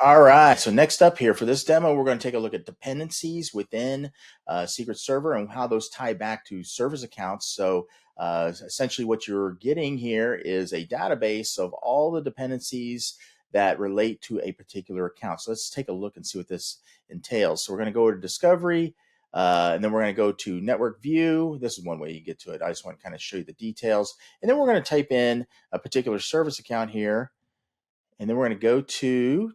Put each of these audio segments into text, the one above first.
All right, so next up here for this demo, we're going to take a look at dependencies within Secret Server and how those tie back to service accounts. So essentially what you're getting here is a database of all the dependencies that relate to a particular account. So let's take a look and see what this entails. So we're going to go to Discovery, and then we're going to go to Network View. This is one way you get to it. I just want to kind of show you the details. And then we're going to type in a particular service account here. And then we're going to go to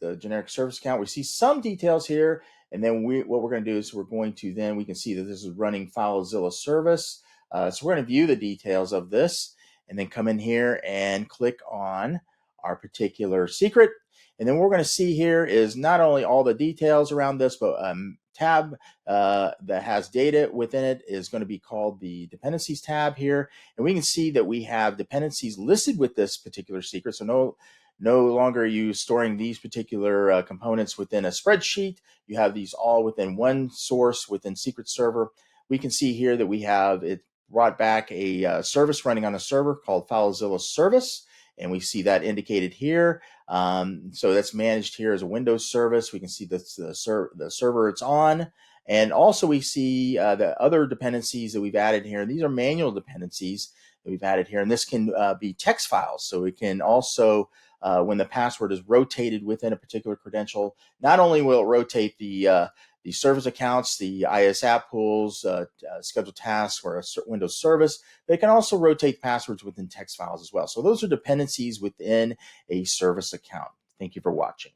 the generic service account. We see some details here. And then what we're going to do is we can see that this is running FileZilla service. So we're going to view the details of this and then come in here and click on our particular secret. And then what we're going to see here is not only all the details around this, but tab that has data within it is going to be called the dependencies tab here. And we can see that we have dependencies listed with this particular secret. So no longer are you storing these particular components within a spreadsheet. You have these all within one source within Secret Server. We can see here that we have it brought back a service running on a server called FileZilla service. And we see that indicated here. So that's managed here as a Windows service. We can see the server it's on. And also we see the other dependencies that we've added here. These are manual dependencies that we've added here. And this can be text files. So it can also, when the password is rotated within a particular credential, not only will it rotate the service accounts, the IS app pools, scheduled tasks, or a Windows service, but it can also rotate passwords within text files as well. So those are dependencies within a service account. Thank you for watching.